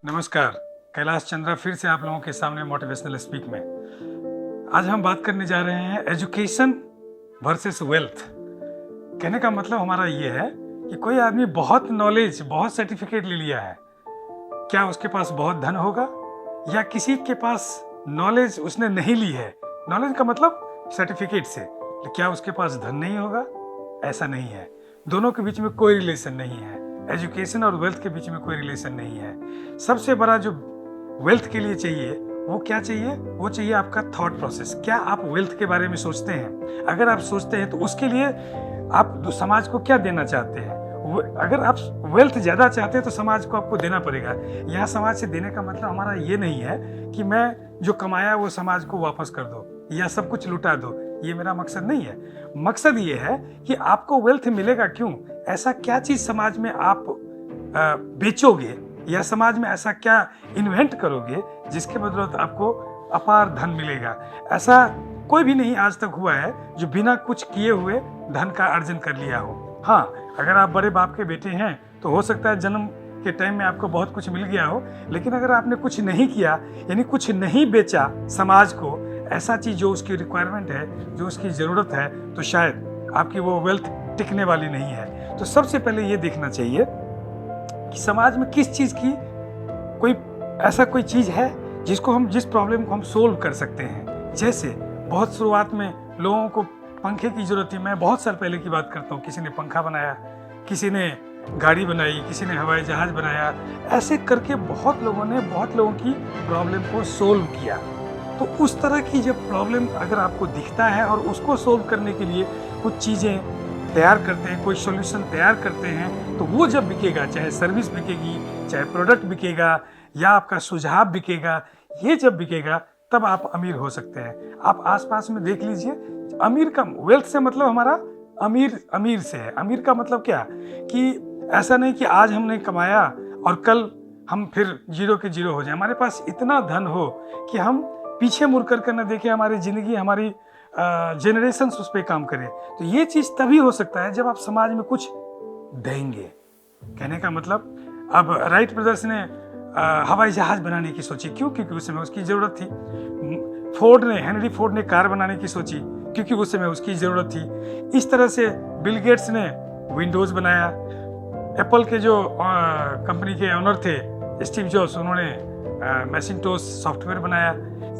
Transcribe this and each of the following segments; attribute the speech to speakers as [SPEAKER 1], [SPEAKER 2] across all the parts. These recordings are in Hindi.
[SPEAKER 1] नमस्कार, कैलाश चंद्रा फिर से आप लोगों के सामने मोटिवेशनल स्पीक में। आज हम बात करने जा रहे हैं एजुकेशन वर्सेस वेल्थ। कहने का मतलब हमारा ये है कि कोई आदमी बहुत नॉलेज, बहुत सर्टिफिकेट ले लिया है, क्या उसके पास बहुत धन होगा? या किसी के पास नॉलेज उसने नहीं ली है, नॉलेज का मतलब सर्टिफिकेट से, तो क्या उसके पास धन नहीं होगा? ऐसा नहीं है। दोनों के बीच में कोई रिलेशन नहीं है। एजुकेशन और वेल्थ के बीच में कोई रिलेशन नहीं है। सबसे बड़ा जो वेल्थ के लिए चाहिए वो क्या चाहिए? वो चाहिए आपका थॉट प्रोसेस। क्या आप वेल्थ के बारे में सोचते हैं? अगर आप सोचते हैं तो उसके लिए आप समाज को क्या देना चाहते हैं? अगर आप वेल्थ ज़्यादा चाहते हैं तो समाज को आपको देना पड़ेगा। यहाँ समाज से देने का मतलब हमारा ये नहीं है कि मैं जो कमाया वो समाज को वापस कर दो या सब कुछ लुटा दो। ये मेरा मकसद नहीं है। मकसद ये है कि आपको वेल्थ मिलेगा क्यों? ऐसा क्या चीज़ समाज में आप बेचोगे या समाज में ऐसा क्या इन्वेंट करोगे जिसके बदौलत आपको अपार धन मिलेगा? ऐसा कोई भी नहीं आज तक हुआ है जो बिना कुछ किए हुए धन का अर्जन कर लिया हो। हाँ, अगर आप बड़े बाप के बेटे हैं तो हो सकता है जन्म के टाइम में आपको बहुत कुछ मिल गया हो, लेकिन अगर आपने कुछ नहीं किया, यानी कुछ नहीं बेचा समाज को, ऐसा चीज़ जो उसकी रिक्वायरमेंट है, जो उसकी ज़रूरत है, तो शायद आपकी वो वेल्थ टिकने वाली नहीं है। तो सबसे पहले ये देखना चाहिए कि समाज में किस चीज़ की ऐसा कोई चीज़ है जिस प्रॉब्लम को हम सोल्व कर सकते हैं। जैसे बहुत शुरुआत में लोगों को पंखे की ज़रूरत थी। मैं बहुत साल पहले की बात करता हूँ। किसी ने पंखा बनाया, किसी ने गाड़ी बनाई, किसी ने हवाई जहाज़ बनाया। ऐसे करके बहुत लोगों ने बहुत लोगों की प्रॉब्लम को सोल्व किया। तो उस तरह की जब प्रॉब्लम अगर आपको दिखता है और उसको सोल्व करने के लिए कुछ चीज़ें तैयार करते हैं, कोई सॉल्यूशन तैयार करते हैं, तो वो जब बिकेगा, चाहे सर्विस बिकेगी, चाहे प्रोडक्ट बिकेगा या आपका सुझाव बिकेगा, ये जब बिकेगा तब आप अमीर हो सकते हैं। आप आसपास में देख लीजिए, अमीर का वेल्थ से मतलब हमारा अमीर से है। अमीर का मतलब क्या कि ऐसा नहीं कि आज हमने कमाया और कल हम फिर जीरो के जीरो हो जाए। हमारे पास इतना धन हो कि हम पीछे मुड़ कर न देखें, हमारी ज़िंदगी, हमारी जनरेशन्स उस पर काम करें। तो ये चीज़ तभी हो सकता है जब आप समाज में कुछ देंगे। कहने का मतलब, अब राइट ब्रदर्स ने हवाई जहाज़ बनाने की सोची, क्यों? क्योंकि उस समय उसकी ज़रूरत थी। हेनरी फोर्ड ने कार बनाने की सोची, क्योंकि उस समय उसकी ज़रूरत थी। इस तरह से बिल गेट्स ने विंडोज़ बनाया। एप्पल के जो कंपनी के ओनर थे स्टीव जॉब्स, उन्होंने मैकिंटोश सॉफ्टवेयर बनाया।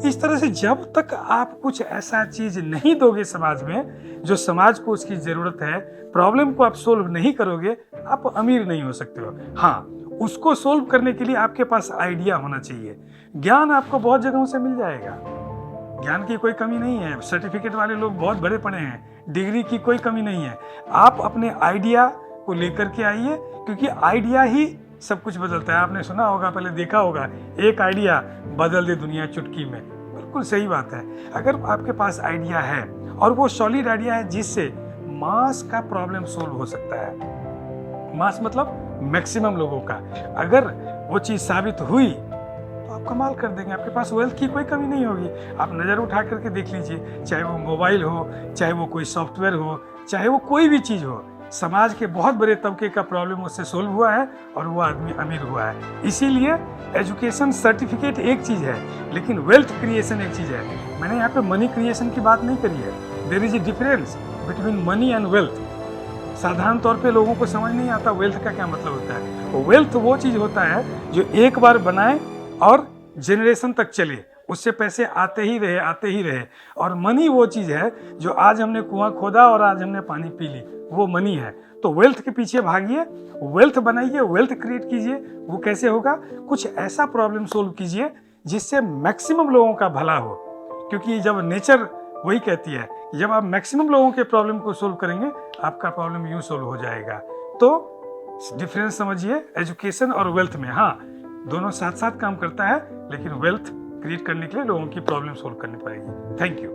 [SPEAKER 1] इस तरह से जब तक आप कुछ ऐसा चीज़ नहीं दोगे समाज में जो समाज को उसकी ज़रूरत है, प्रॉब्लम को आप सोल्व नहीं करोगे, आप अमीर नहीं हो सकते हो। हाँ, उसको सोल्व करने के लिए आपके पास आइडिया होना चाहिए। ज्ञान आपको बहुत जगहों से मिल जाएगा, ज्ञान की कोई कमी नहीं है। सर्टिफिकेट वाले लोग बहुत बड़े पढ़े हैं, डिग्री की कोई कमी नहीं है। आप अपने आइडिया को लेकर के आइए, क्योंकि आइडिया ही सब कुछ बदलता है। आपने सुना होगा, पहले देखा होगा, एक आइडिया बदल दे दुनिया चुटकी में। बिल्कुल सही बात है। अगर आपके पास आइडिया है और वो सॉलिड आइडिया है जिससे मास का प्रॉब्लम सोल्व हो सकता है, मास मतलब मैक्सिमम लोगों का, अगर वो चीज़ साबित हुई तो आप कमाल कर देंगे। आपके पास वेल्थ की कोई कमी नहीं होगी। आप नज़र उठा करके देख लीजिए, चाहे वो मोबाइल हो, चाहे वो कोई सॉफ्टवेयर हो, चाहे वो कोई भी चीज़ हो, समाज के बहुत बड़े तबके का प्रॉब्लम उससे सोल्व हुआ है और वो आदमी अमीर हुआ है। इसीलिए एजुकेशन सर्टिफिकेट एक चीज़ है, लेकिन वेल्थ क्रिएशन एक चीज़ है। मैंने यहाँ पे मनी क्रिएशन की बात नहीं करी है। There is a difference between money and wealth. साधारण तौर पे लोगों को समझ नहीं आता वेल्थ का क्या मतलब होता है। वेल्थ वो चीज़ होता है जो एक बार बनाए और जनरेशन तक चले, उससे पैसे आते ही रहे। और मनी वो चीज़ है जो आज हमने कुआं खोदा और आज हमने पानी पी ली, वो मनी है। तो वेल्थ के पीछे भागिए, वेल्थ बनाइए, वेल्थ क्रिएट कीजिए। वो कैसे होगा? कुछ ऐसा प्रॉब्लम सोल्व कीजिए जिससे मैक्सिमम लोगों का भला हो, क्योंकि जब नेचर वही कहती है, जब आप मैक्सिमम लोगों के प्रॉब्लम को सोल्व करेंगे, आपका प्रॉब्लम यूँ सोल्व हो जाएगा। तो डिफरेंस समझिए एजुकेशन और वेल्थ में। हाँ, दोनों साथ साथ काम करता है, लेकिन वेल्थ क्रिएट करने के लिए लोगों की प्रॉब्लम सोल्व करनी पड़ेगी। Thank you.